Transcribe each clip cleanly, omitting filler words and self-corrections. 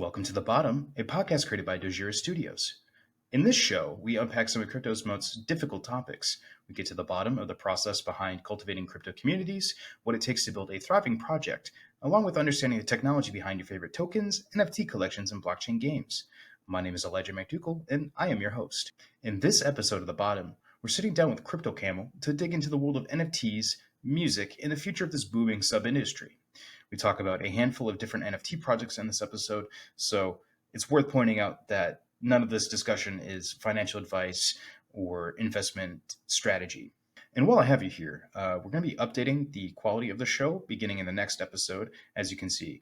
Welcome to The Bottom, a podcast created by Dogira Studios. In this show, we unpack some of crypto's most difficult topics. We get to the bottom of the process behind cultivating crypto communities, what it takes to build a thriving project, along with understanding the technology behind your favorite tokens, NFT collections, and blockchain games. My name is Elijah McDougall, and I am your host. In this episode of The Bottom, we're sitting down with Crypto Camel to dig into the world of NFTs, music, and the future of this booming sub-industry. We talk about a handful of different NFT projects in this episode, so it's worth pointing out that none of this discussion is financial advice or investment strategy. And while I have you here, we're going to be updating the quality of the show beginning in the next episode. As you can see,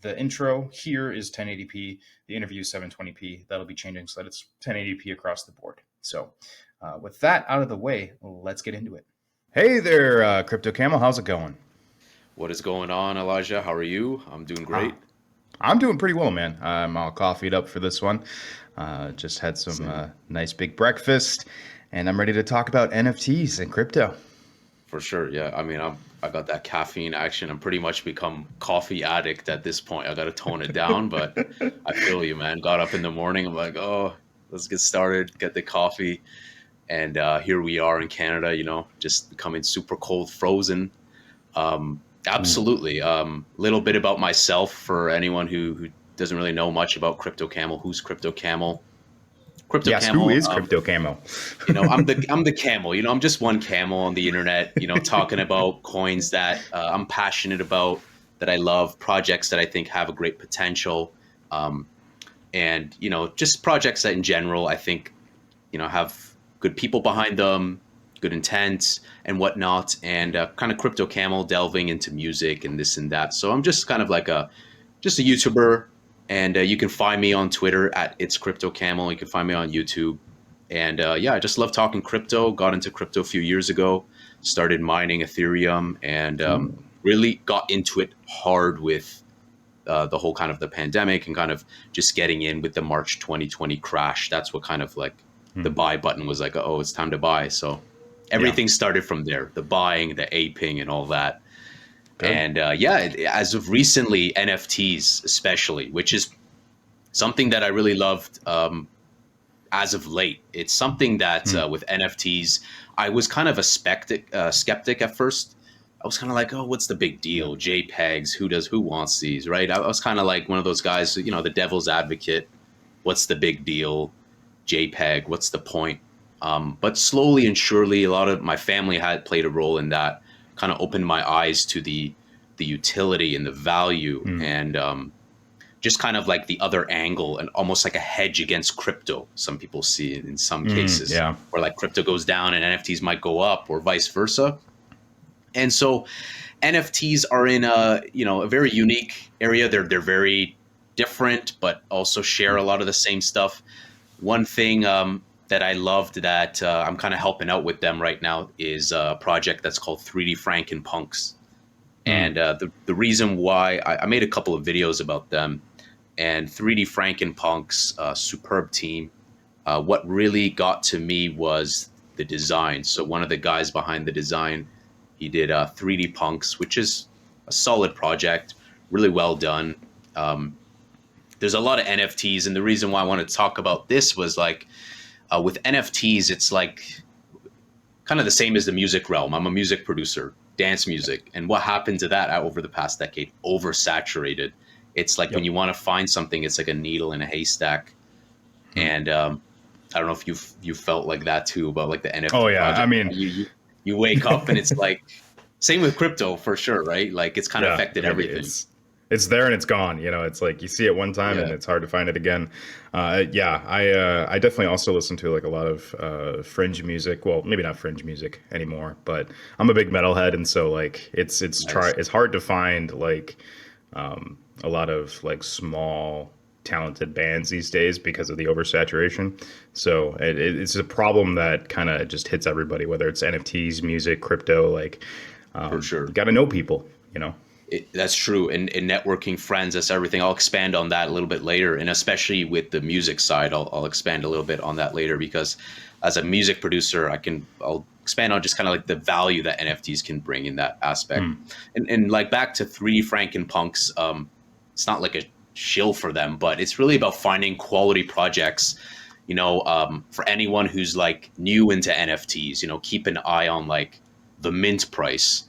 the intro here is 1080p, the interview is 720p. That'll be changing so that it's 1080p across the board. So with that out of the way, let's get into it. Hey there, Crypto Camel. How's it going? What is going on, Elijah? How are you? I'm doing great. I'm doing pretty well, man. I'm all coffeeed up for this one. Just had some nice big breakfast, and I'm ready to talk about NFTs and crypto. For sure, yeah. I mean, I got that caffeine action. I'm pretty much become coffee addict at this point. I got to tone it down, but I feel you, man. Got up in the morning. I'm like, oh, let's get started, get the coffee. And here we are in Canada, just becoming super cold, frozen. Absolutely. Little bit about myself for anyone who doesn't really know much about Crypto Camel. Who's Crypto Camel? Camel, who is Crypto Camel? I'm the camel. I'm just one camel on the internet. Talking about coins that I'm passionate about, that I love, projects that I think have a great potential, and just projects that in general I think have good people behind them, good intent and whatnot, and kind of Crypto Camel delving into music and this and that. So I'm just kind of like just a YouTuber, and you can find me on Twitter at It's Crypto Camel. You can find me on YouTube, and I just love talking crypto. Got into crypto a few years ago, started mining Ethereum, and really got into it hard with the whole kind of the pandemic and kind of just getting in with the March 2020 crash. That's what kind of like the buy button was like, oh, it's time to buy. So everything started from there, the buying, the aping, and all that. Good. And as of recently, NFTs especially, which is something that I really loved as of late. It's something that with NFTs, I was kind of a skeptic at first. I was kind of like, oh, what's the big deal? JPEGs, who wants these, right? I was kind of like one of those guys, the devil's advocate. What's the big deal? JPEG, what's the point? But slowly and surely, a lot of my family had played a role in that, kind of opened my eyes to the utility and the value, and just kind of like the other angle, and almost like a hedge against crypto. Some people see it in some cases, where like crypto goes down and NFTs might go up, or vice versa. And so NFTs are in a very unique area. They're very different, but also share a lot of the same stuff. One thing that I loved that I'm kind of helping out with them right now is a project that's called 3D FrankenPunks. And the reason why I made a couple of videos about them, and 3D FrankenPunks, superb team. What really got to me was the design. So one of the guys behind the design, he did 3D Punks, which is a solid project, really well done. There's a lot of NFTs, and the reason why I wanted to talk about this was like, with NFTs, it's like kind of the same as the music realm. I'm a music producer, dance music. And what happened to that over the past decade? Oversaturated. It's like when you want to find something, it's like a needle in a haystack. And I don't know if you felt like that too about like the NFT project. I mean, you wake up and it's like, same with crypto for sure, right? Like it's kind of affected everything. It's there and it's gone. It's like you see it one time and it's hard to find it again. I definitely also listen to like a lot of fringe music. Well, maybe not fringe music anymore, but I'm a big metalhead, and so like it's hard to find like a lot of like small talented bands these days because of the oversaturation. So it's a problem that kind of just hits everybody, whether it's NFTs, music, crypto. Like for sure, got to know people. That's true. And networking, friends, that's everything. I'll expand on that a little bit later. And especially with the music side, I'll expand a little bit on that later, because as a music producer, I'll expand on just kind of like the value that NFTs can bring in that aspect. And like back to 3D FrankenPunks, it's not like a shill for them, but it's really about finding quality projects. For anyone who's like new into NFTs, keep an eye on like the mint price,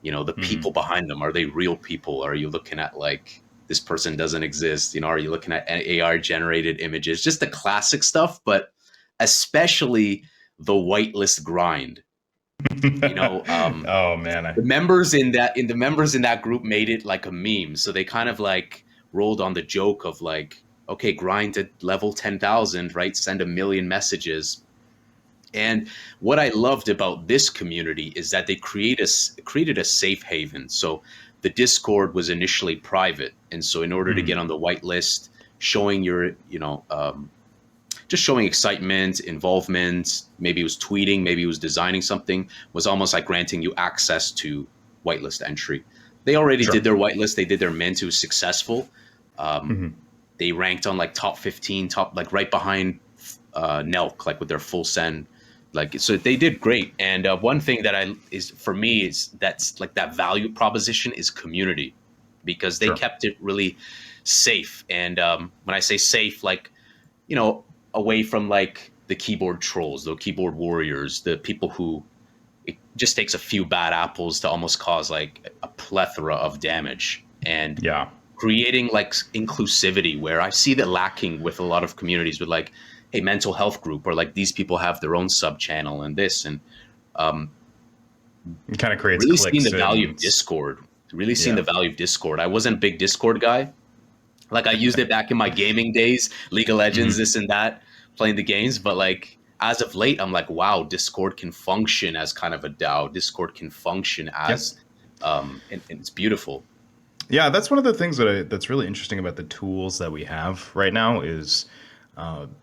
the Mhm. people behind them. Are they real people? Are you looking at like this person doesn't exist? Are you looking at AR generated images? Just the classic stuff, but especially the whitelist grind. You know, Oh man, the members in that group made it like a meme. So they kind of like rolled on the joke of like, okay, grind to level 10,000, right? Send a million messages. And what I loved about this community is that they created a safe haven. So the Discord was initially private, and so in order to Mhm. get on the whitelist, showing your, just showing excitement, involvement, maybe it was tweeting, maybe it was designing something, was almost like granting you access to whitelist entry. They already Sure. did their whitelist, they did their mint, it was successful. Um, Mhm. they ranked on like top 15, top like right behind Nelk, like with their full send. Like so, they did great. And one thing that I is for me is that's like that value proposition is community, because they Sure. kept it really safe. And when I say safe, like you know, away from like the keyboard trolls, the keyboard warriors, the people who it just takes a few bad apples to almost cause like a plethora of damage. And Yeah. creating like inclusivity, where I see that lacking with a lot of communities with like, hey, mental health group, or like these people have their own sub channel and this. And um, It kind of creates really seeing clicks the value of and Discord, really seeing yeah. the value of Discord. I wasn't a big Discord guy. Like I used it back in my gaming days, League of Legends, Mhm. this and that, playing the games. But like as of late, I'm like, wow, Discord can function as kind of a DAO. Discord can function Yeah. as, and it's beautiful. Yeah, that's one of the things that's really interesting about the tools that we have right now is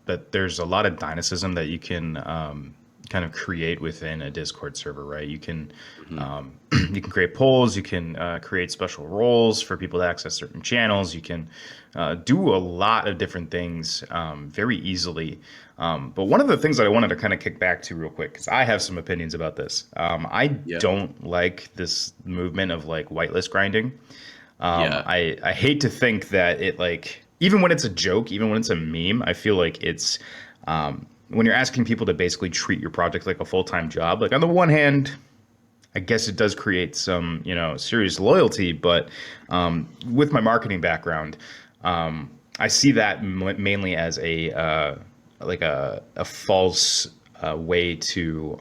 that there's a lot of dynamism that you can kind of create within a Discord server, right? You can Hmm. you can create polls, you can create special roles for people to access certain channels. You can do a lot of different things very easily. But one of the things that I wanted to kind of kick back to real quick, because I have some opinions about this. I Yeah, don't like this movement of like whitelist grinding. yeah, I hate to think that it like even when it's a joke, even when it's a meme, I feel like it's when you're asking people to basically treat your project like a full time job. Like on the one hand, I guess it does create some serious loyalty, but with my marketing background, I see that mainly as a like a false way to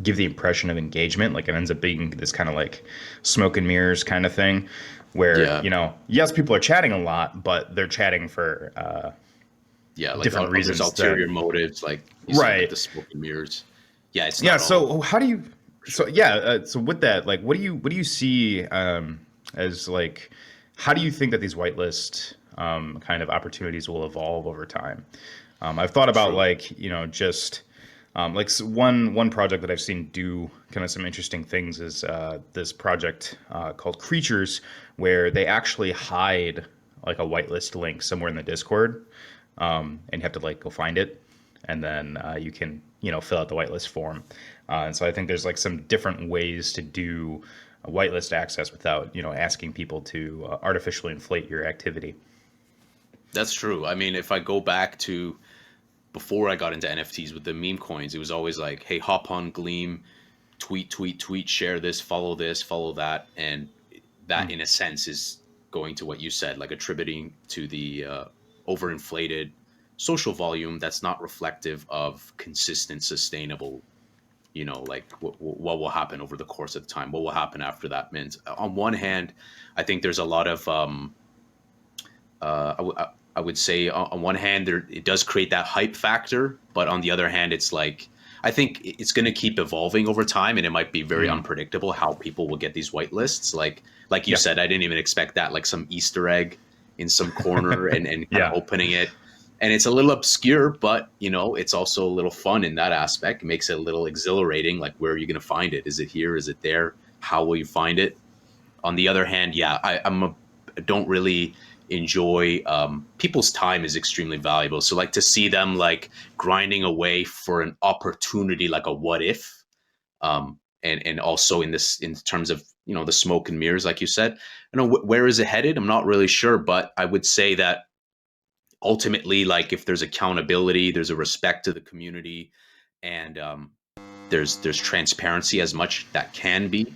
give the impression of engagement. Like it ends up being this kind of like smoke and mirrors kind of thing where, yeah, yes, people are chatting a lot, but they're chatting for yeah. Like different there's reasons ulterior than motives, like you said, like right. the smoke and mirrors. Yeah, it's Yeah. not all So how do you, for so sure. yeah. So with that, like, what do you see as like, how do you think that these whitelist kind of opportunities will evolve over time? I've thought about True. like, just like one project that I've seen do kind of some interesting things is this project called Creatures, where they actually hide like a whitelist link somewhere in the Discord, and you have to like go find it, and then you can fill out the whitelist form. And so I think there's like some different ways to do a whitelist access without asking people to artificially inflate your activity. That's true. I mean, if I go back to before I got into NFTs with the meme coins, it was always like, hey, hop on Gleam, tweet, tweet, tweet, share this, follow that. And that, in a sense, is going to what you said, like attributing to the overinflated social volume that's not reflective of consistent, sustainable, like what will happen over the course of time, what will happen after that mint. On one hand, I think there's a lot of I would say on one hand there it does create that hype factor, but on the other hand it's like I think it's going to keep evolving over time, and it might be very Mm. unpredictable how people will get these whitelists. Like you Yeah. said, I didn't even expect that, like some Easter egg in some corner and kind of Yeah. opening it. And it's a little obscure, but it's also a little fun in that aspect. It makes it a little exhilarating. Like, where are you going to find it? Is it here? Is it there? How will you find it? On the other hand, yeah, I don't really enjoy people's time is extremely valuable. So like to see them like grinding away for an opportunity, like a what if, and also in terms of, you know, the smoke and mirrors, like you said. I know where is it headed? I'm not really sure, but I would say that ultimately, like, if there's accountability, there's a respect to the community, and there's transparency as much that can be.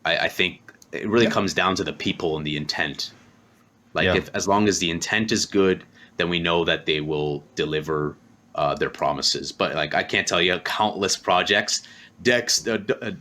I think it really Yeah. comes down to the people and the intent. Like, Yeah. if as long as the intent is good, then we know that they will deliver their promises. But like, I can't tell you countless projects, Dex, docs,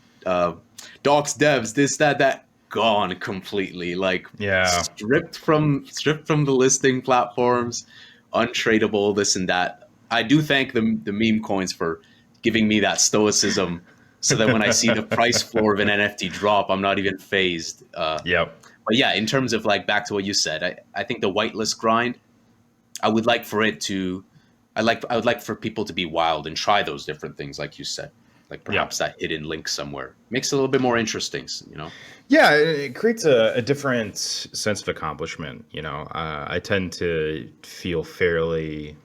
devs, this, that, gone completely. Like, Yeah. stripped from the listing platforms, untradeable, this and that. I do thank the meme coins for giving me that stoicism, so that when I see the price floor of an NFT drop, I'm not even phased. Yep. But yeah, in terms of, like, back to what you said, I think the whitelist grind, I would like for it to, I would like for people to be wild and try those different things, like you said, like Yeah. perhaps that hidden link somewhere makes it a little bit more interesting, you know? Yeah, it creates a different sense of accomplishment. I tend to feel fairly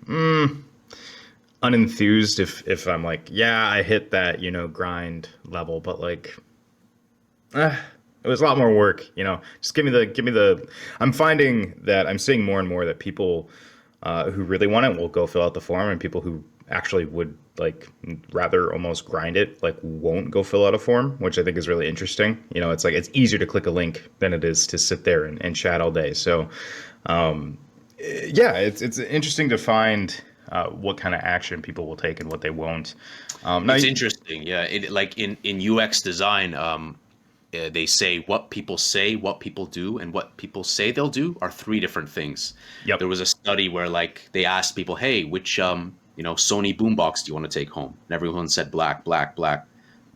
unenthused if I'm like, yeah, I hit that grind level, but like, it was a lot more work. Just give me the. I'm finding that I'm seeing more and more that people who really want it will go fill out the form, and people who actually would like rather almost grind it like won't go fill out a form, which I think is really interesting. It's like it's easier to click a link than it is to sit there and chat all day. So yeah, it's interesting to find what kind of action people will take and what they won't. Now, It's interesting. Yeah. Like in UX design, they say, what people do, and what people say they'll do are three different things. yep. There was a study where, like, they asked people, hey, which, Sony boombox do you want to take home? And everyone said black, black, black.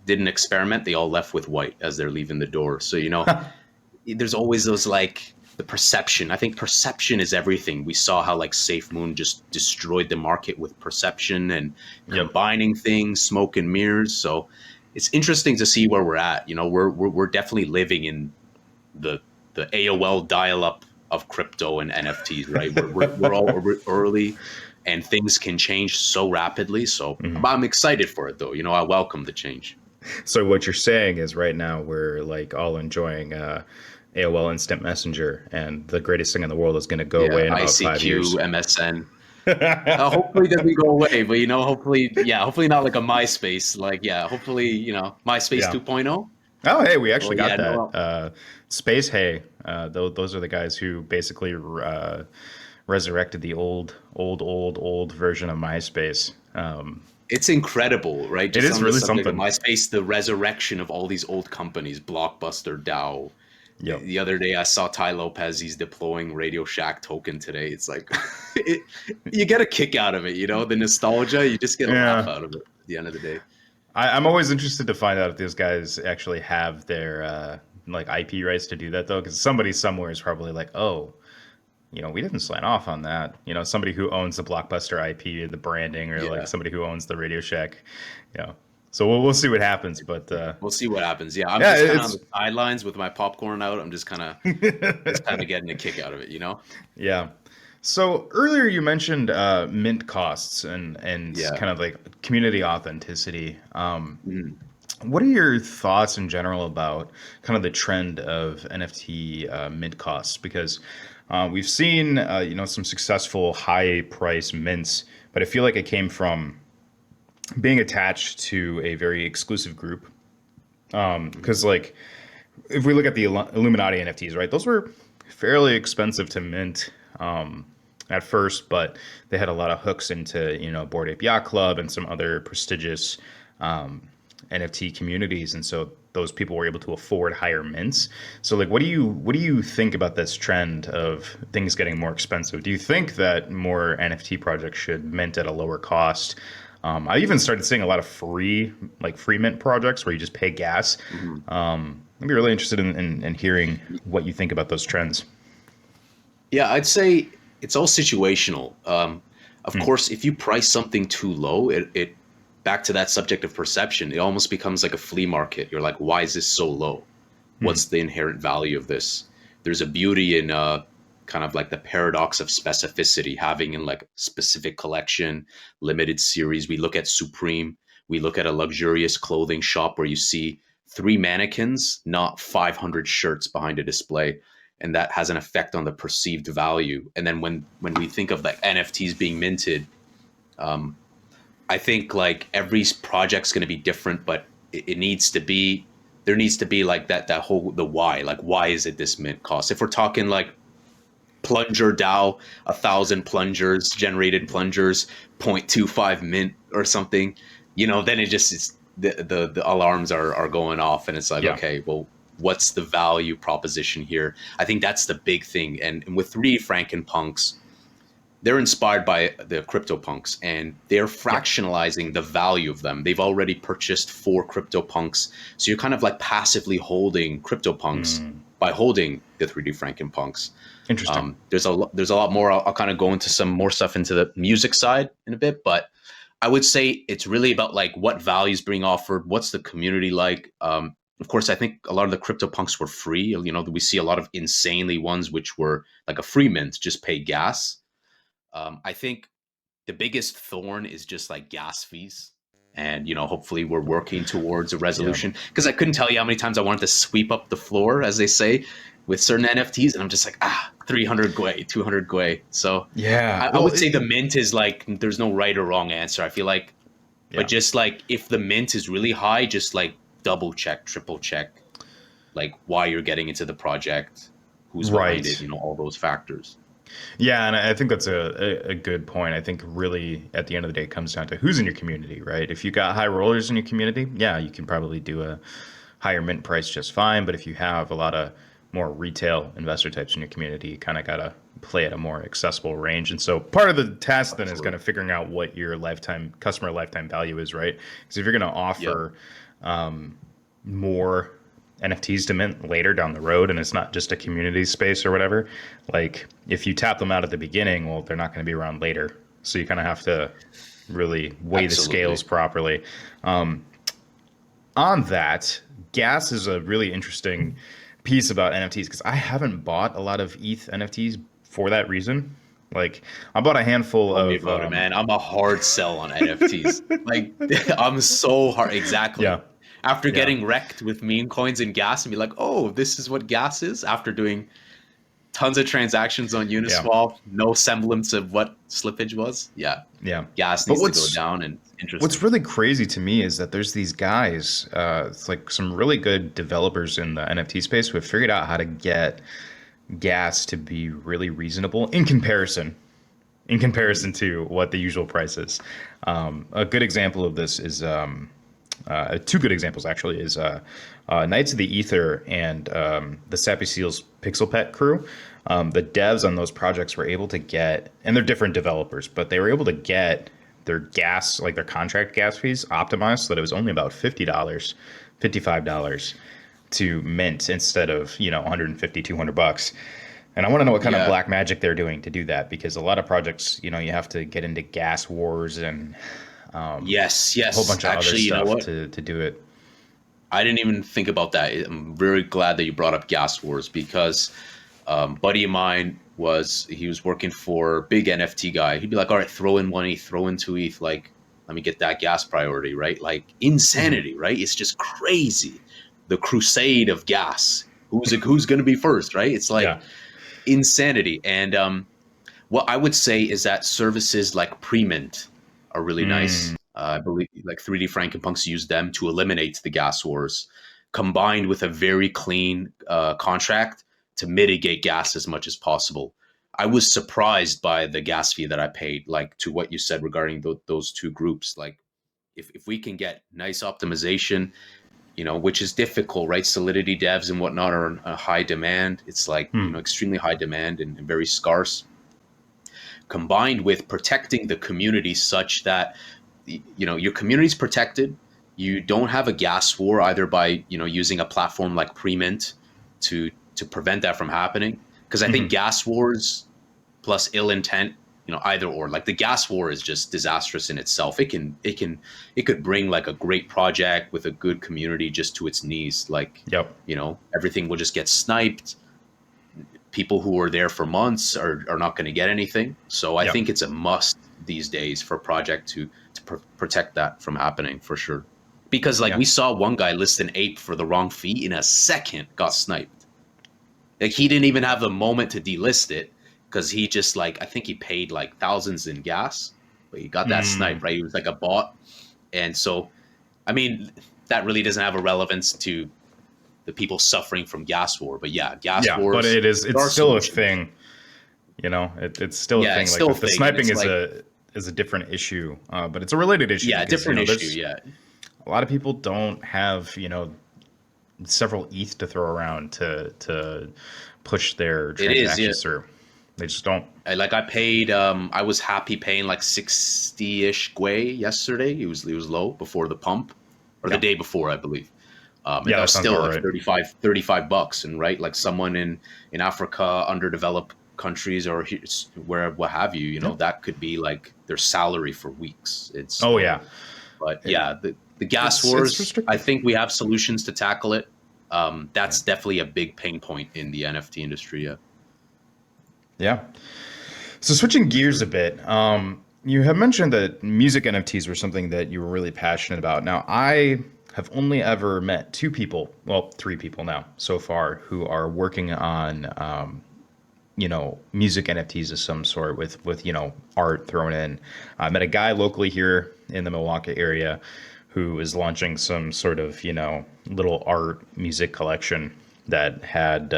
Did an experiment. They all left with white as they're leaving the door. So, there's always those, like, the perception. I think perception is everything. We saw how, like, SafeMoon just destroyed the market with perception and Yep. combining things, smoke and mirrors. So it's interesting to see where we're at. We're definitely living in the AOL dial-up of crypto and NFTs, right? We're all early, and things can change so rapidly. So I'm excited for it, though. I welcome the change. So what you're saying is right now we're like all enjoying AOL Instant Messenger, and the greatest thing in the world is going to go away in about 5 years. ICQ, MSN. Hopefully it doesn't go away, but hopefully not like a MySpace. Like, yeah, hopefully, MySpace Yeah. 2.0. Oh, hey, we actually Well, got yeah, that. no, Space Hay. Those are the guys who basically resurrected the old version of MySpace. it's incredible, right? It Just is on the really subject of something. MySpace, the resurrection of all these old companies, Blockbuster, DAO. Yep. The other day, I saw Ty Lopez. He's deploying Radio Shack token today. It's like, you get a kick out of it, the nostalgia. You just get a laugh Yeah. out of it at the end of the day. I'm always interested to find out if these guys actually have their like IP rights to do that, though, because somebody somewhere is probably like, oh, we didn't sign off on that. Somebody who owns the Blockbuster IP, the branding, or like Yeah. somebody who owns the Radio Shack. So we'll see what happens. But We'll see what happens. Yeah, I'm yeah, just kind of on it's the sidelines with my popcorn out. I'm just kind of getting a kick out of it. yeah. So earlier you mentioned mint costs and Yeah. kind of like community authenticity. Mhm. What are your thoughts in general about kind of the trend of NFT mint costs? Because we've seen some successful high price mints, but I feel like it came from being attached to a very exclusive group. Because like if we look at the Illuminati NFTs, right, those were fairly expensive to mint at first, but they had a lot of hooks into Bored Ape Yacht Club and some other prestigious NFT communities, and so those people were able to afford higher mints. So like, what do you think about this trend of things getting more expensive? Do you think that more NFT projects should mint at a lower cost? I even started seeing a lot of free mint projects where you just pay gas. Mhm. I'd be really interested in hearing what you think about those trends. Yeah, I'd say it's all situational. Of course, if you price something too low, it back to that subject of perception, it almost becomes like a flea market. You're like, why is this so low? What's the inherent value of this? There's a beauty in kind of like the paradox of specificity, having in like specific collection, limited series. We look at Supreme. We look at a luxurious clothing shop where you see 3 mannequins, not 500 shirts behind a display. And that has an effect on the perceived value. And then when we think of like NFTs being minted, I think like every project's going to be different, but it needs to be, there needs to be like that whole, the why, like why is it this mint cost? If we're talking like plunger DAO, 1,000 plungers, generated plungers, 0.25 mint or something, then it just is, the alarms are going off, and it's like, okay, well, what's the value proposition here? I think that's the big thing. And with 3D FrankenPunks, they're inspired by the CryptoPunks, and they're fractionalizing the value of them. They've already purchased 4 CryptoPunks. So you're kind of like passively holding CryptoPunks by holding the 3D FrankenPunks. Interesting. There's a lot more. I'll kind of go into some more stuff into the music side in a bit, but I would say it's really about like what value is being offered. What's the community like? Of course, I think a lot of the CryptoPunks were free. We see a lot of insanely ones which were like a free mint, just pay gas. I think the biggest thorn is just like gas fees. And, hopefully we're working towards a resolution, because I couldn't tell you how many times I wanted to sweep up the floor, as they say, with certain NFTs. And I'm just like, 300 gwei, 200 gwei. So I would say the mint is like, there's no right or wrong answer. I feel like, but just like, if the mint is really high, just like double check, triple check, like why you're getting into the project, who's behind it, all those factors. Yeah, and I think that's a good point. I think really at the end of the day, it comes down to who's in your community, right? If you got high rollers in your community, you can probably do a higher mint price just fine. But if you have a lot of more retail investor types in your community, you kind of got to play at a more accessible range. And so part of the task then is kind of figuring out what your customer lifetime value is, right? Because if you're going to offer more NFTs to mint later down the road, and it's not just a community space or whatever, like if you tap them out at the beginning, well, they're not going to be around later. So you kind of have to really weigh the scales properly. On that, gas is a really interesting piece about NFTs, because I haven't bought a lot of ETH NFTs for that reason. Like I bought a handful of it, man. I'm a hard sell on NFTs. Like I'm so hard. Exactly. After getting wrecked with meme coins and gas, and be like, oh, this is what gas is, after doing tons of transactions on Uniswap, no semblance of what slippage was. Gas needs to go down. And interesting. What's really crazy to me is that there's these guys, it's like some really good developers in the NFT space who have figured out how to get gas to be really reasonable in comparison to what the usual price is. A good example of this is two good examples actually is Knights of the Ether and the Sappy Seals Pixel Pet crew. The devs on those projects were able to get, and they're different developers, but they were able to get their gas, like their contract gas fees, optimized so that it was only about $50, $55 to mint instead of $150, $200. And I want to know what kind of black magic they're doing to do that, because a lot of projects, you have to get into gas wars and yes, a whole bunch of other stuff to do it. I didn't even think about that. I'm very glad that you brought up gas wars, because buddy of mine he was working for a big NFT guy. He'd be like, all right, throw in 1 ETH, throw in 2 ETH, like let me get that gas priority, right? Like insanity, right? It's just crazy. The crusade of gas. Who's going to be first, right? It's like insanity. And what I would say is that services like Premint are really nice. I believe like 3D FrankenPunks use them to eliminate the gas wars, combined with a very clean contract to mitigate gas as much as possible. I was surprised by the gas fee that I paid, like to what you said regarding those two groups. Like if we can get nice optimization, which is difficult, right? Solidity devs and whatnot are in a high demand. It's like, extremely high demand and very scarce, combined with protecting the community such that, your community's protected. You don't have a gas war either by, using a platform like Premint to prevent that from happening. Because I think gas wars plus ill intent, either or, like the gas war is just disastrous in itself. It could bring like a great project with a good community just to its knees. Like, everything will just get sniped. People who are there for months are not going to get anything. So I think it's a must these days for a project to to protect that from happening for sure. Because like we saw one guy list an ape for the wrong fee in a second, got sniped. Like he didn't even have the moment to delist it because he just like, I think he paid like thousands in gas, but he got that snipe, right? He was like a bot. And so, I mean, that really doesn't have a relevance to the people suffering from gas war, but gas wars. But it's still a thing. You know, it's still a thing. It's still the sniping is a different issue, but it's a related issue. Yeah, because, different issue. Yeah, a lot of people don't have several ETH to throw around to push their transactions through. They just don't. I paid. I was happy paying like 60-ish Gwei yesterday. It was low before the pump, or the day before, I believe. And that was still like $35, and right, like someone in Africa, underdeveloped countries, or where what have you, that could be like their salary for weeks. It's but the gas wars. I think we have solutions to tackle it. That's definitely a big pain point in the NFT industry. Yeah. So switching gears a bit, you have mentioned that music NFTs were something that you were really passionate about. Now, I have only ever met three people now so far who are working on, music NFTs of some sort with art thrown in. I met a guy locally here in the Milwaukee area who is launching some sort of, little art music collection that had,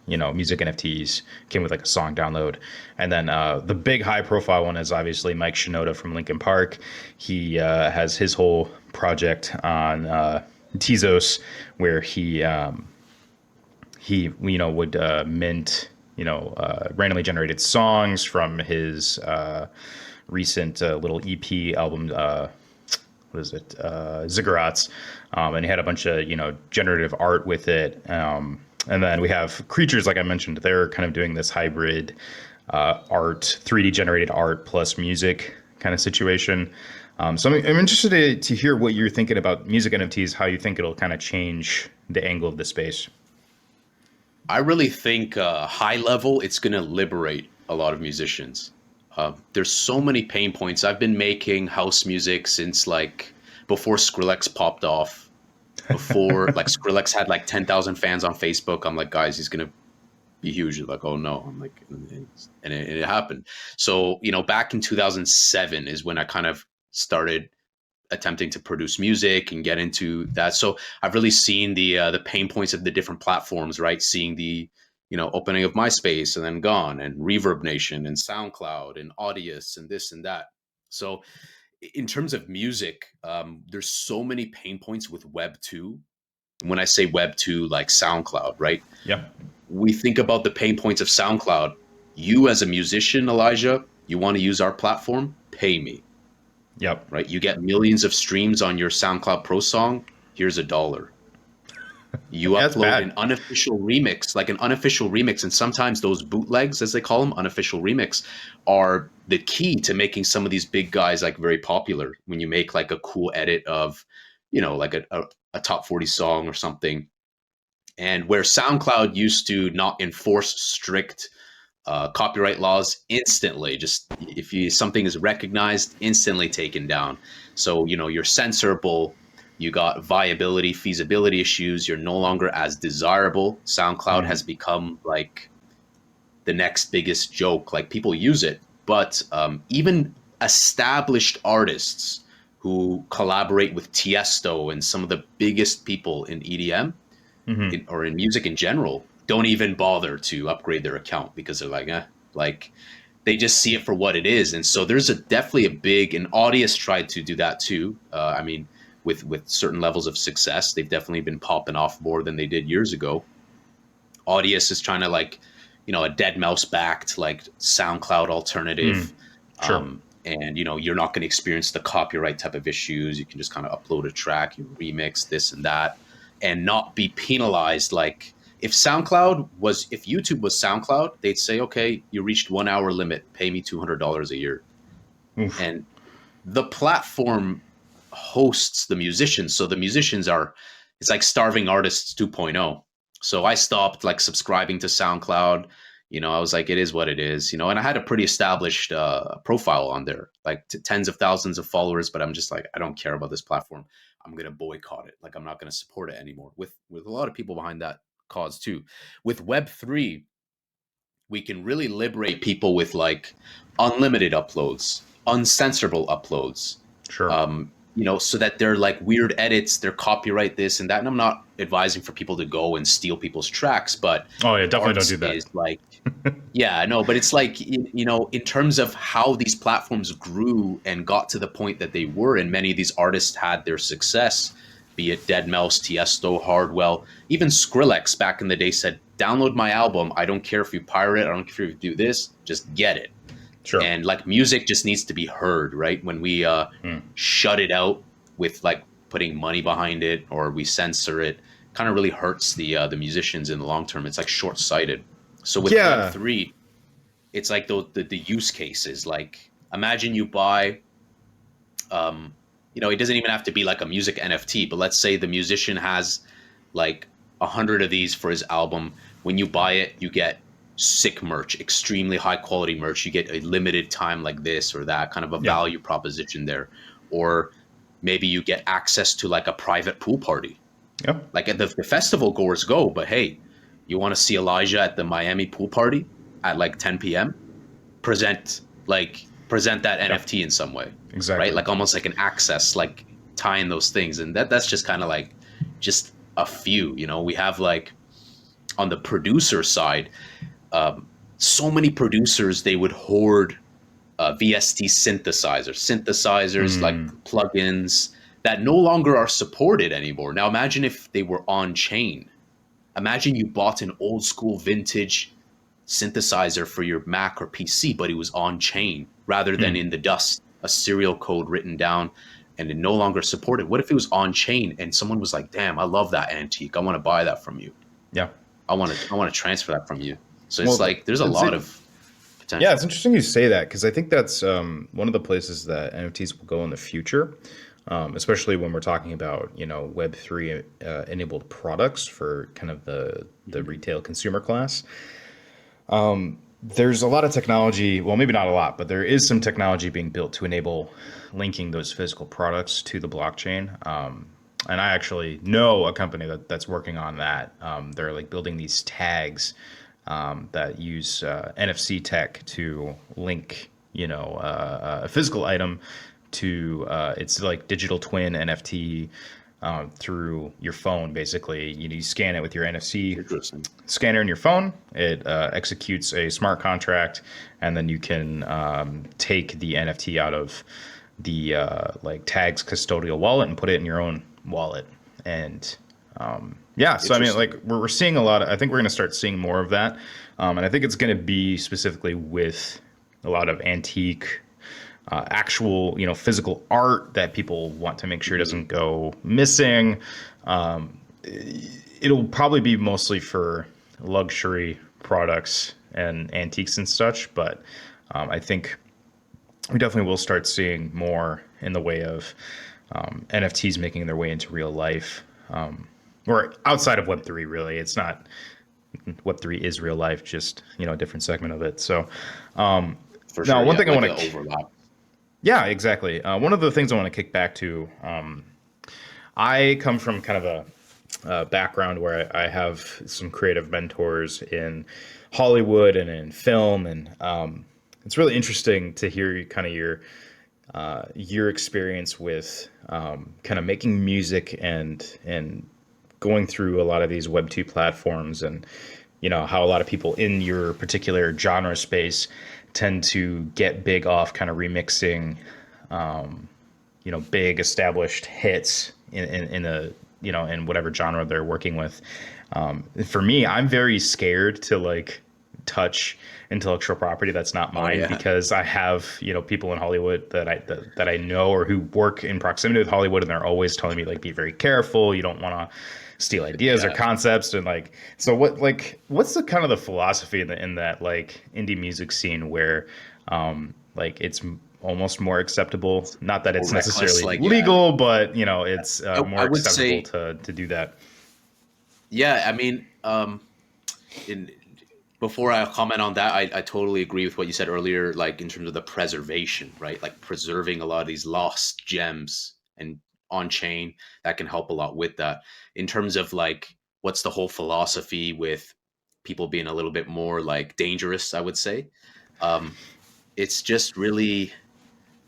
music NFTs, came with like a song download. And then the big high profile one is obviously Mike Shinoda from Linkin Park. He has his whole project on Tezos where he would mint, randomly generated songs from his recent little EP album, what is it? Ziggurats. And he had a bunch of, generative art with it. And then we have Creatures, like I mentioned, they're kind of doing this hybrid art, 3D generated art plus music kind of situation. So I'm interested to hear what you're thinking about music NFTs, how you think it'll kind of change the angle of the space. I really think high level, it's going to liberate a lot of musicians. There's so many pain points. I've been making house music since like before Skrillex popped off. Before like Skrillex had like 10,000 fans on Facebook. I'm like, guys, he's gonna be huge. Like, oh no. I'm like, and it happened. So back in 2007 is when I kind of started attempting to produce music and get into that. So I've really seen the pain points of the different platforms, right? Seeing the opening of MySpace and then gone, and Reverb Nation and SoundCloud and Audius and this and that. So in terms of music, there's so many pain points with Web 2. When I say Web 2, like SoundCloud, right? Yeah. We think about the pain points of SoundCloud. You as a musician, Elijah, you want to use our platform? Pay me. Yep. Right? You get millions of streams on your SoundCloud Pro song. Here's $1. You upload an unofficial remix, and sometimes those bootlegs, as they call them, unofficial remix, are the key to making some of these big guys like very popular. When you make like a cool edit of, like a top 40 song or something, and where SoundCloud used to not enforce strict copyright laws instantly, just if something is recognized, instantly taken down. So you're censorable. You got viability, feasibility issues. You're no longer as desirable. SoundCloud has become like the next biggest joke. Like people use it, but even established artists who collaborate with Tiesto and some of the biggest people in EDM or in music in general don't even bother to upgrade their account because they're like they just see it for what it is. And so there's definitely a big, and Audius tried to do that too. I mean, with certain levels of success, they've definitely been popping off more than they did years ago. Audius is trying to a dead mouse backed like SoundCloud alternative. Sure. And you're not going to experience the copyright type of issues. You can just kind of upload a track, you remix this and that, and not be penalized. Like if YouTube was SoundCloud, they'd say, okay, you reached 1 hour limit, pay me $200 a year. Oof. And the platform hosts the musicians. So the musicians it's like starving artists 2.0. So I stopped like subscribing to SoundCloud. I was like, it is what it is, and I had a pretty established profile on there, like tens of thousands of followers, but I'm just like, I don't care about this platform. I'm going to boycott it. Like, I'm not going to support it anymore, with a lot of people behind that cause too. With Web3, we can really liberate people with like unlimited uploads, uncensorable uploads, Sure. so that they're like weird edits, they're copyright this and that. And I'm not advising for people to go and steal people's tracks, but Oh yeah, definitely don't art do that. is like, yeah, no, but it's like, in terms of how these platforms grew and got to the point that they were, and many of these artists had their success, be it Dead Mouse, Tiesto, Hardwell, even Skrillex back in the day said, download my album. I don't care if you pirate it. I don't care if you do this. Just get it. Sure. And like music just needs to be heard, right? When we Mm. shut it out with like putting money behind it, or we censor it, kind of really hurts the musicians in the long term. It's like short sighted. So with Yeah. Web3, it's like the use cases. Like, imagine you buy, it doesn't even have to be like a music NFT, but let's say the musician has like 100 of these for his album. When you buy it, you get sick merch, extremely high quality merch. You get a limited time like this or that, kind of a Yeah. value proposition there. Or maybe you get access to like a private pool party. Yeah. Like the festival goers go, but hey, you want to see Elijah at the Miami pool party at like 10 p.m.? Present that Yeah. NFT in some way, Exactly. right? Like almost like an access, like tying those things, and that's just kind of like just a few. We have like on the producer side, so many producers, they would hoard VST synthesizers like Mm. plugins that no longer are supported anymore. Now imagine if they were on chain. Imagine you bought an old school vintage synthesizer for your Mac or PC, but it was on chain rather than Mm. in the dust, a serial code written down and it no longer supported. What if it was on chain and someone was like, damn, I love that antique. I want to buy that from you. Yeah. I want to transfer that from you. So it's Well, like, there's a it's lot it. of Yeah, potential. it's interesting you say that because I think that's one of the places that NFTs will go in the future, especially when we're talking about Web3 enabled products for kind of the retail consumer class. There's a lot of technology, well, maybe not a lot, but there is some technology being built to enable linking those physical products to the blockchain. And I actually know a company that's working on that. They're like building these tags that use NFC tech to link, a physical item to it's like digital twin NFT through your phone. Basically, you scan it with your NFC Interesting. scanner in your phone. It executes a smart contract, and then you can take the NFT out of the like Tag's custodial wallet and put it in your own wallet. And yeah, so I mean, Interesting. like we're seeing a lot of. I think we're going to start seeing more of that, and I think it's going to be specifically with a lot of antique. Actual, physical art that people want to make sure Mhm. doesn't go missing. It'll probably be mostly for luxury products and antiques and such, but I think we definitely will start seeing more in the way of NFTs making their way into real life, or outside of Web3. Really, it's not Web3 is real life, just a different segment of it. So For now, sure. one Yeah. thing I Like want an to overlap. yeah, exactly. One of the things I want to kick back to, I come from kind of a background where I have some creative mentors in Hollywood and in film, and it's really interesting to hear kind of your experience with kind of making music and going through a lot of these Web 2 platforms, and how a lot of people in your particular genre space tend to get big off kind of remixing big established hits in a in whatever genre they're working with. For me, I'm very scared to like touch intellectual property that's not Oh mine, yeah. because I have people in Hollywood that I know or who work in proximity with Hollywood, and they're always telling me like, be very careful, you don't want to steal ideas or Yeah. concepts. And like, so what's the kind of the philosophy in that like indie music scene where like it's almost more acceptable, not that More it's reckless. necessarily Like, yeah. legal, but it's I more would acceptable say, to do that. yeah. I mean, in before I comment on that, I totally agree with what you said earlier, like in terms of the preservation, right? Like preserving a lot of these lost gems and on chain that can help a lot with that. In terms of like, what's the whole philosophy with people being a little bit more like dangerous, I would say. Um, it's just really,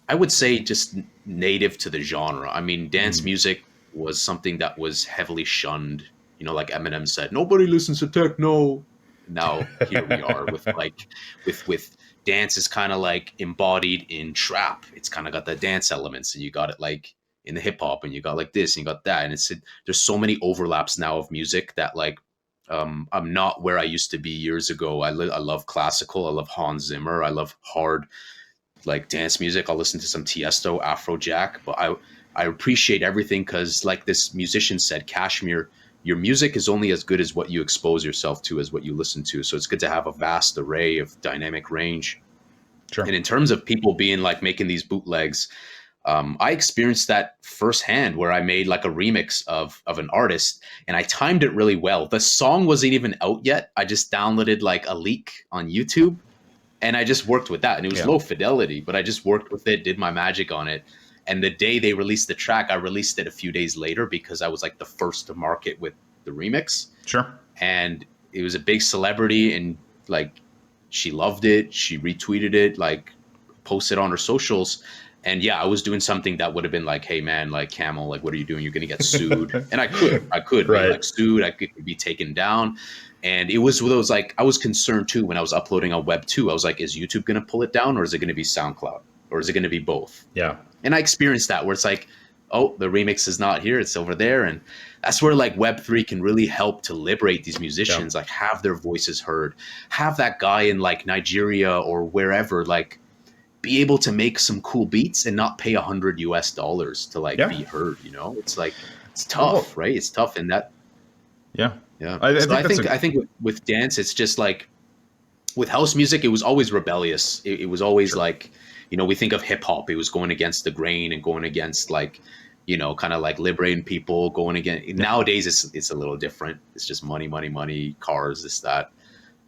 I would say, just native to the genre. I mean, dance Mm. music was something that was heavily shunned. You know, like Eminem said, nobody listens to techno. Now here we are with like with dance is kind of like embodied in trap. It's kind of got the dance elements, and you got it like in the hip hop, and you got like this, and you got that, and there's so many overlaps now of music that like I'm not where I used to be years ago. I love classical. I love Hans Zimmer. I love hard like dance music. I'll listen to some Tiesto, Afrojack, but I appreciate everything because, like this musician said, Kashmir, your music is only as good as what you expose yourself to, as what you listen to. So it's good to have a vast array of dynamic range. Sure. And in terms of people being like making these bootlegs, I experienced that firsthand where I made like a remix of an artist and I timed it really well. The song wasn't even out yet. I just downloaded like a leak on YouTube and I just worked with that. And it was Yeah. low fidelity, but I just worked with it, did my magic on it. And the day they released the track, I released it a few days later because I was like the first to market with the remix. Sure. And it was a big celebrity and like she loved it. She retweeted it, like posted on her socials. And yeah, I was doing something that would have been like, hey man, like Camel, like what are you doing? You're gonna get sued. And I could be Right. like sued, I could be taken down. And it was those like I was concerned too when I was uploading on Web 2. I was like, is YouTube gonna pull it down or is it gonna be SoundCloud? Or is it gonna be both? Yeah. And I experienced that where it's like, oh, the remix is not here, it's over there. And that's where like Web3 can really help to liberate these musicians, like have their voices heard, have that guy in like Nigeria or wherever, like be able to make some cool beats and not pay $100 to like Yeah. be heard, you know? It's like it's Well, tough, right? It's tough. And that yeah. yeah. I So think that's I think with dance, it's just like with house music, it was always rebellious. It was always sure. like, you know, we think of hip hop, it was going against the grain and going against like, you know, kind of like liberating people, going against Yeah. nowadays it's a little different. It's just money, money, money, cars, this, that.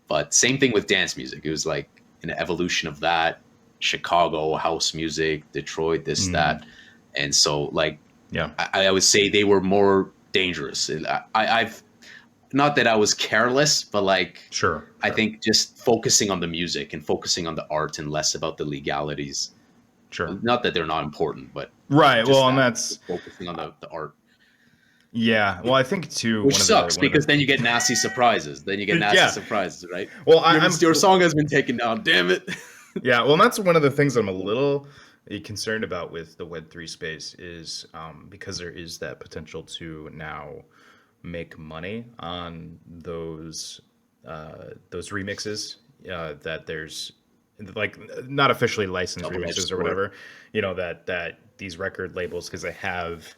But same thing with dance music. It was like an evolution of that. Chicago, house music, Detroit, this, Mm. that. And so like Yeah. I would say they were more dangerous. And I've not that I was careless, but like Sure. I Sure. think just focusing on the music and focusing on the art and less about the legalities. Sure. Not that they're not important, but Right. just Well, and that that's just focusing on the art. yeah. Well, I think too Which sucks one of because the then you get nasty surprises. Then you get nasty yeah. surprises, right? Well, Your song has been taken down. Damn it. yeah. Well, and that's one of the things I'm a little concerned about with the Web3 space is because there is that potential to now make money on those remixes that there's like not officially licensed Double-edged remixes or sword. whatever, you know, that these record labels, because they have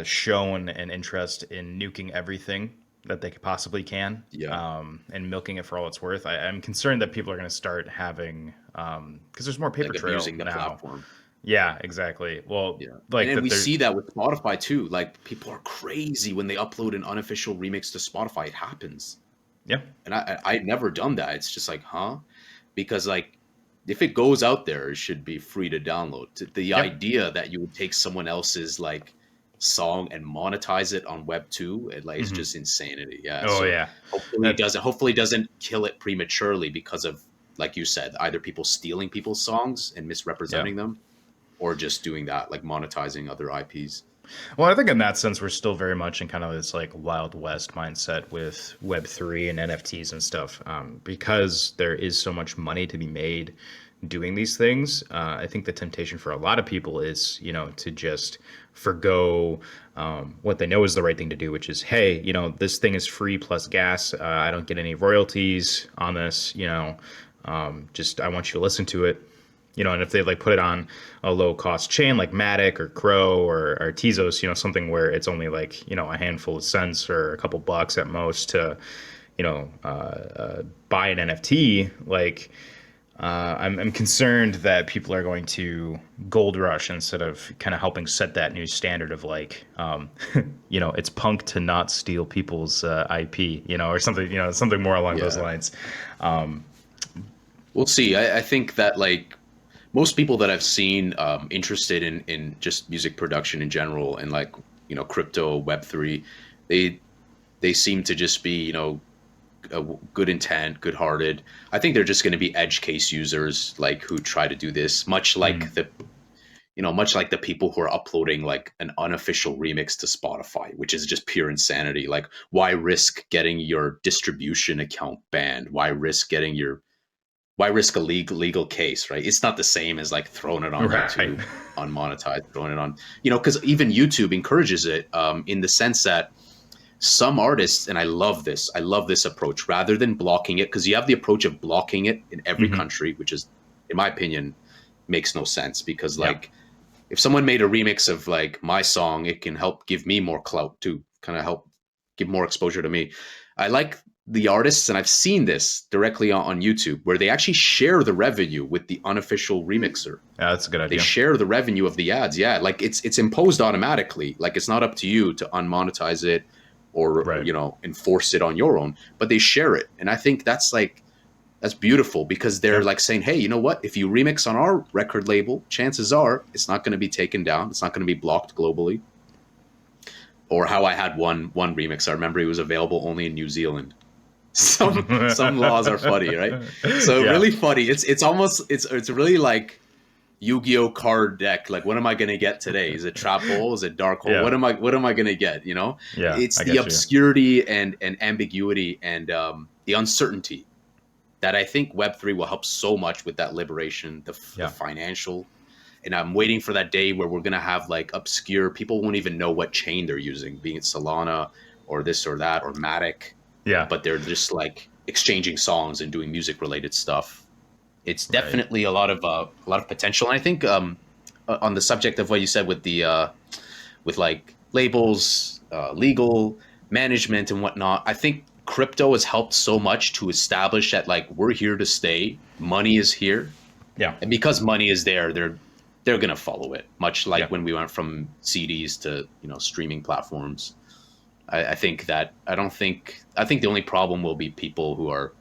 shown an interest in nuking everything that they possibly can, Yeah. and milking it for all it's worth. I'm concerned that people are going to start having because there's more paper Like trail abusing the now. platform. Yeah, exactly. Well, Yeah. like And that we there. see that with Spotify too. Like people are crazy when they upload an unofficial remix to Spotify. It happens. Yeah, And I'd never done that. It's just like, huh? Because like if it goes out there, it should be free to download. The yeah. idea that you would take someone else's like song and monetize it on Web 2, it like it's Hmm. just insanity. Yeah. Oh So yeah. hopefully it That doesn't kill it prematurely because of like you said, either people stealing people's songs and yeah. misrepresenting them or just doing that, like monetizing other IPs. Well, I think in that sense, we're still very much in kind of this like Wild West mindset with Web3 and NFTs and stuff, because there is so much money to be made doing these things. I think the temptation for a lot of people is, you know, to just forgo what they know is the right thing to do, which is, hey, you know, this thing is free plus gas. I don't get any royalties on this. You know, just I want you to listen to it, you know, and if they like put it on a low cost chain like Matic or Crow or Tezos, you know, something where it's only like, you know, a handful of cents or a couple bucks at most to, you know, buy an NFT, like I'm concerned that people are going to gold rush instead of kind of helping set that new standard of like, it's punk to not steal people's IP, or something, something more along those Yeah, lines. we'll see. I think that like most people that I've seen interested in just music production in general and like crypto Web3, they they seem to just be a good intent, good hearted. I think they're just going to be edge case users like who try to do this, Mm, much like the people who are uploading like an unofficial remix to Spotify, which is just pure insanity. Like, why risk getting your distribution account banned? Why risk a legal case, right? It's not the same as like throwing it on right. YouTube unmonetized, throwing it on, because even YouTube encourages it in the sense that some artists, and I love this approach rather than blocking it, because you have the approach of blocking it in every Hmm. country, which is, in my opinion, makes no sense because Yeah. like if someone made a remix of like my song, it can help give me more clout to kind of help give more exposure to me. I like the artists, and I've seen this directly on YouTube, where they actually share the revenue with the unofficial remixer. Yeah, that's a good They idea. share the revenue of the ads. Yeah, like it's imposed automatically. Like it's not up to you to unmonetize it or Right. enforce it on your own, but they share it. And I think that's beautiful because they're Yeah. like saying, hey, you know what? If you remix on our record label, chances are it's not going to be taken down. It's not going to be blocked globally. Or how I had one remix. I remember it was available only in New Zealand. Some laws are funny, right? So Yeah. really funny. It's almost it's really like Yu-Gi-Oh card deck. Like, what am I gonna get today? Is it trap hole? Is it dark hole? Yeah. What am I gonna get? Yeah. It's I the get you. obscurity and ambiguity and the uncertainty that I think Web3 will help so much with that liberation, the Yeah. financial. And I'm waiting for that day where we're gonna have like obscure people won't even know what chain they're using, being it Solana or this or that or Matic, Yeah. but they're just like exchanging songs and doing music related stuff. It's Right. definitely a lot of potential. And I think on the subject of what you said with the with like labels, legal management and whatnot, I think crypto has helped so much to establish that like we're here to stay. Money is here, Yeah. and because money is there, they're gonna follow it. Much Yeah. like when we went from CDs to streaming platforms. I think that I think the only problem will be people who are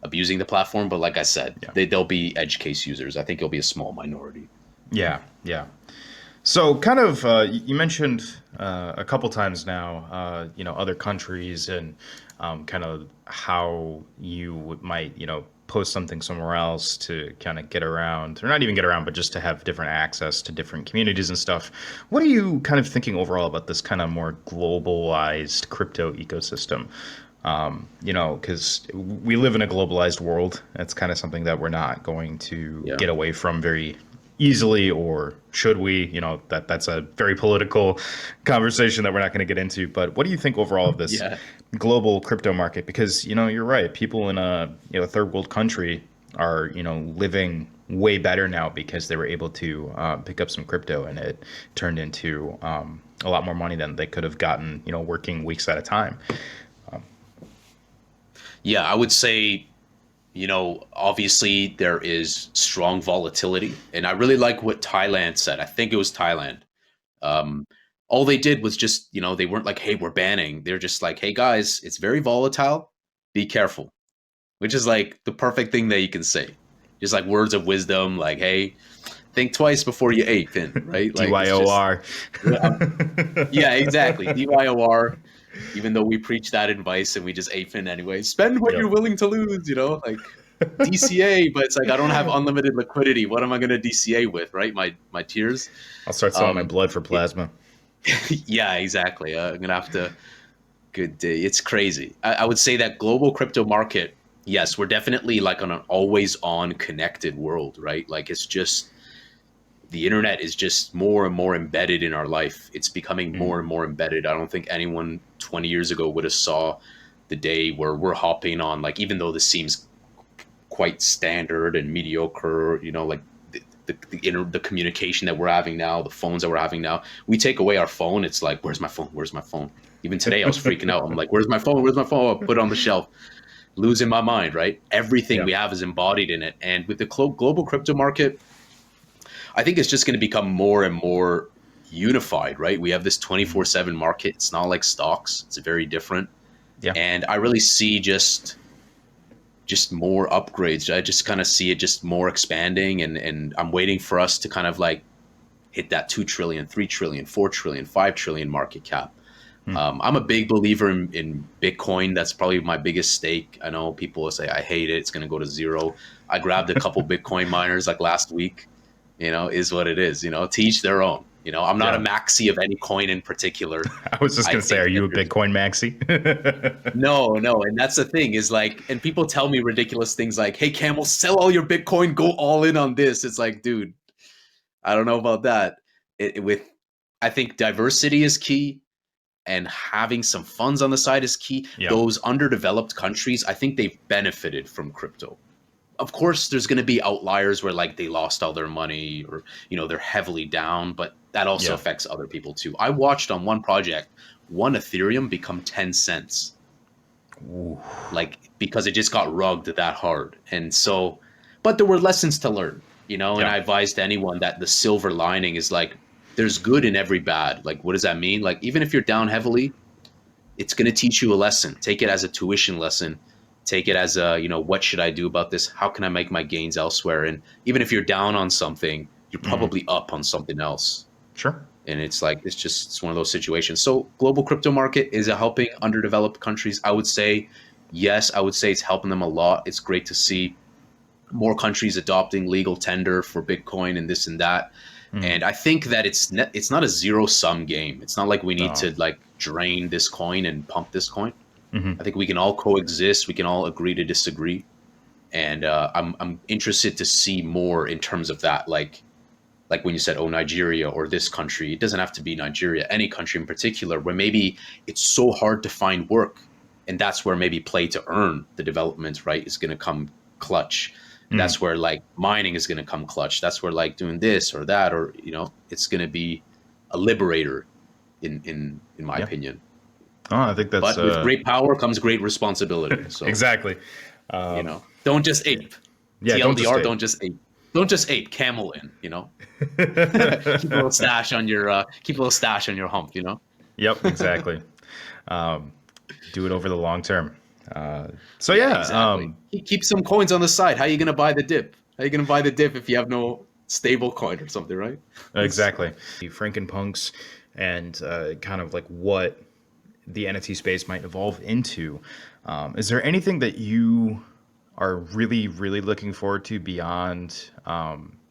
abusing the platform. But like I said, Yeah. they'll be edge case users. I think it'll be a small minority. Yeah. Yeah. So, kind of, you mentioned a couple times now, other countries and kind of how you might, post something somewhere else to kind of get around, or not even get around, but just to have different access to different communities and stuff. What are you kind of thinking overall about this kind of more globalized crypto ecosystem? Because we live in a globalized world. It's kind of something that we're not going to Yeah. get away from very easily, or should we? That's a very political conversation that we're not going to get into. But what do you think overall of this Yeah. global crypto market? Because you're right. People in a third world country are living way better now because they were able to pick up some crypto, and it turned into a lot more money than they could have gotten working weeks at a time. Yeah. I would say, obviously there is strong volatility. And I really like what Thailand said. I think it was Thailand. Um, all they did was just, they weren't like, hey, we're banning. They're just like, hey, guys, it's very volatile. Be careful, which is like the perfect thing that you can say. Just like words of wisdom, like, hey, think twice before you ape in, right? Like, it's just, DYOR. yeah, exactly. DYOR, even though we preach that advice and we just ape in anyway. Spend what Yep. you're willing to lose, like DCA, but it's like I don't have unlimited liquidity. What am I going to DCA with, right? My tears. I'll start selling my Um, blood for it, plasma. yeah, exactly. I'm gonna have to. Good day. It's crazy. I would say that global crypto market. Yes, we're definitely like on an always on connected world, right? Like it's just the internet is just more and more embedded in our life. It's becoming Mm. more and more embedded. I don't think anyone 20 years ago would have saw the day where we're hopping on, like, even though this seems quite standard and mediocre, like the communication that we're having now, the phones that we're having now, we take away our phone. It's like, where's my phone? Where's my phone? Even today, I was freaking out. I'm like, where's my phone? Where's my phone? I'll put it on the shelf. losing my mind, right? Everything Yeah. we have is embodied in it. And with the global crypto market, I think it's just going to become more and more unified, right? We have this Mhm. 24/7 market. It's not like stocks. It's very different. Yeah. And I really see just more upgrades. I just kind of see it just more expanding, and I'm waiting for us to kind of like hit that 2 trillion, 3 trillion, 4 trillion, 5 trillion market cap. Hmm. I'm a big believer in Bitcoin. That's probably my biggest stake. I know people will say I hate it. It's going to go to zero. I grabbed a couple Bitcoin miners like last week. Is what it is. To each their own. I'm not a Yeah. maxi of any coin in particular. I was just I gonna say, are think that you a there's Bitcoin maxi? no, no, and that's the thing is like, and people tell me ridiculous things like, "Hey, Camel, sell all your Bitcoin, go all in on this." It's like, dude, I don't know about that. I think diversity is key, and having some funds on the side is key. Yeah. Those underdeveloped countries, I think they've benefited from crypto. Of course, there's going to be outliers where like they lost all their money, or they're heavily down, but that also Yeah. affects other people too. I watched on one project, one Ethereum become 10 cents, Ooh. like because it just got rugged that hard. And so, but there were lessons to learn, and Yeah. I advised anyone that the silver lining is like there's good in every bad. Like, what does that mean? Like, even if you're down heavily, it's going to teach you a lesson. Take it as a tuition lesson. Take it as a, what should I do about this? How can I make my gains elsewhere? And even if you're down on something, you're Mhm. probably up on something else. Sure. And it's like, it's one of those situations. So global crypto market, is it helping underdeveloped countries? I would say, yes, I would say it's helping them a lot. It's great to see more countries adopting legal tender for Bitcoin and this and that. Mhm. And I think that it's not a zero sum game. It's not like we need Oh. to like drain this coin and pump this coin. Mhm. I think we can all coexist. We can all agree to disagree. And I'm interested to see more in terms of that. Like when you said, oh, Nigeria or this country, it doesn't have to be Nigeria, any country in particular, where maybe it's so hard to find work. And that's where maybe play to earn the development, right, is going to come clutch. And Mhm. that's where like mining is going to come clutch. That's where like doing this or that, or, it's going to be a liberator in my Yeah. opinion. Oh, I think that's But with great power comes great responsibility. So, exactly. Um, don't just ape. yeah. Don't just TLDR, stay. don't just ape. Don't just ape. Camel in. Keep a little stash on your hump. Yep. Exactly. Um, do it over the long term. So Yeah, yeah. exactly. Keep some coins on the side. How are you gonna buy the dip? How are you gonna buy the dip if you have no stable coin or something, right? Exactly. The FrankenPunks and kind of like what the NFT space might evolve into. Is there anything that you are really, really looking forward to beyond,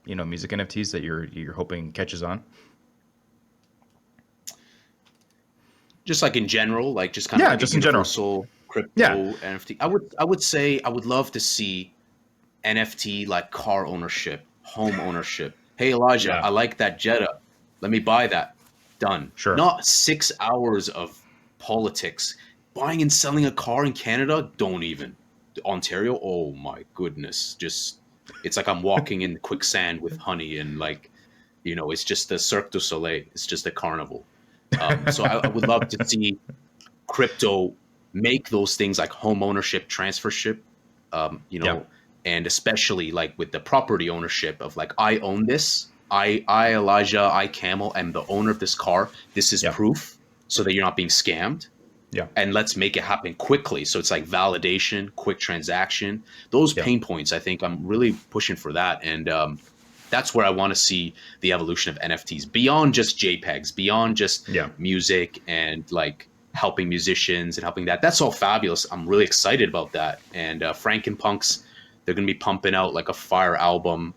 music NFTs that you're hoping catches on? Just like in general, like just kind of Yeah, like a just in general. universal Yeah, crypto NFT. I would say I would love to see NFT like car ownership, home ownership. Hey Elijah, yeah, I like that Jetta. Let me buy that. Done. sure. Not 6 hours of politics. Buying and selling a car in Canada, don't even. Ontario, oh my goodness. Just it's like I'm walking in quicksand with honey, and like, it's just a Cirque du Soleil. It's just a carnival. So I would love to see crypto make those things like home ownership, transfership, um, you Yeah, know, and especially like with the property ownership of like, I own this. I Elijah, I Camel, am the owner of this car. This is yeah, proof so that you're not being scammed. yeah, And let's make it happen quickly. So it's like validation, quick transaction. Those yeah, pain points, I think I'm really pushing for that. And that's where I want to see the evolution of NFTs beyond just JPEGs, beyond just yeah. music and like helping musicians and helping that. That's all fabulous. I'm really excited about that. And FrankenPunks, they're going to be pumping out like a fire album,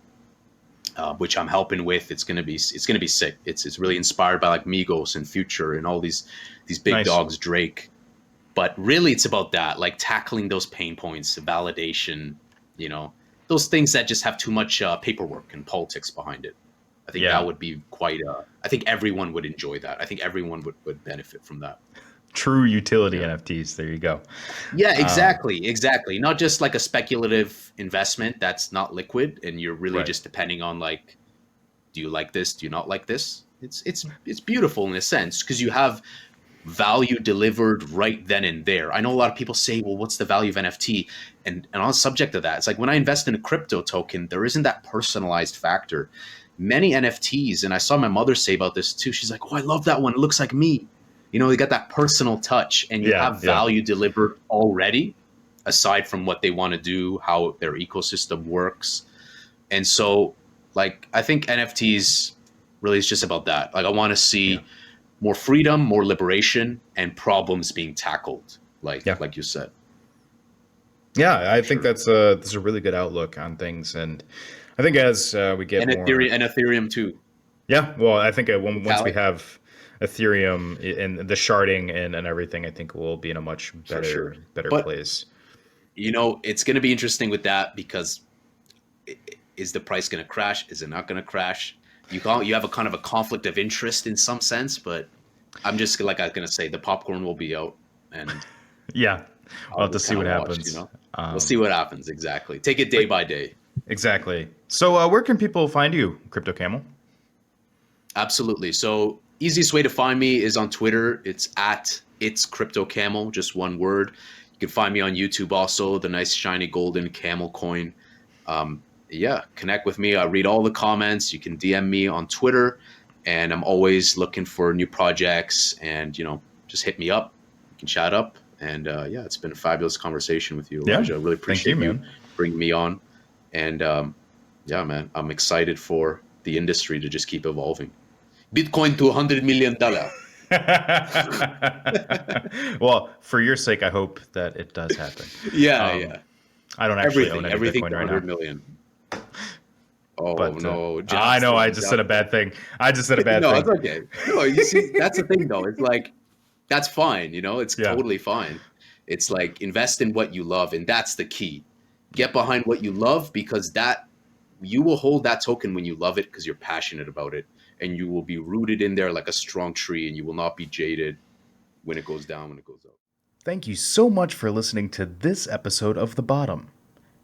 which I'm helping with. It's gonna be sick. It's really inspired by like Migos and Future and all these big Nice. dogs, Drake. But really, it's about that, like tackling those pain points, validation, you know, those things that just have too much paperwork and politics behind it. I think that Yeah. would be quite. I think everyone would enjoy that. I think everyone would benefit from that. True utility Yeah. NFTs. There you go. Yeah, Um, exactly. Not just like a speculative investment that's not liquid, and you're really right. just depending on like, do you like this? Do you not like this? It's beautiful in a sense because you have value delivered right then and there. I know a lot of people say, well, what's the value of NFT? And on the subject of that, it's like when I invest in a crypto token, there isn't that personalized factor. Many NFTs, and I saw my mother say about this too. She's like, oh, I love that one. It looks like me. You know, you got that personal touch and you have value delivered already, aside from what they want to do, how their ecosystem works. And so, like, I think NFTs really is just about that. Like, I want to see more freedom, more liberation, and problems being tackled, like you said. Yeah, I think that's a really good outlook on things, and I think as we get and more Ethereum too. Yeah, well, I think once we have Ethereum and the sharding and everything, I think we'll be in a much better place. You know, it's going to be interesting with that because is the price going to crash? Is it not going to crash? You have a kind of a conflict of interest in some sense, but I'm just like I was going to say, the popcorn will be out, and we'll have to see what happens. You know? We'll see what happens exactly. Take it day by day. Exactly. So, where can people find you, Crypto Camel? Absolutely. So, easiest way to find me is on Twitter. It's Crypto Camel, just one word. You can find me on YouTube also, the nice shiny golden camel coin. Connect with me. I read all the comments. You can DM me on Twitter, and I'm always looking for new projects. And just hit me up. You can chat up. And it's been a fabulous conversation with you, Elijah. I really appreciate you bringing me on. And man, I'm excited for the industry to just keep evolving. Bitcoin to $100 million. Well, for your sake, I hope that it does happen. I don't actually own any Bitcoin right now. Million. Oh, but, no. I know. I just said a bad thing. No, it's okay. No, you see, that's the thing, though. It's like, that's fine. It's totally fine. It's like invest in what you love. And that's the key. Get behind what you love, because you will hold that token when you love it because you're passionate about it. And you will be rooted in there like a strong tree, and you will not be jaded when it goes down, when it goes up. Thank you so much for listening to this episode of The Bottom.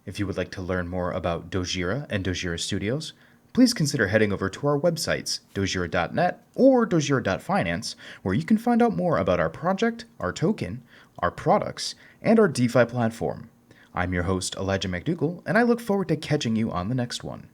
If you would like to learn more about Dogira and Dogira Studios, please consider heading over to our websites, dogira.net or dogira.finance, where you can find out more about our project, our token, our products, and our DeFi platform. I'm your host, Elijah McDougall, and I look forward to catching you on the next one.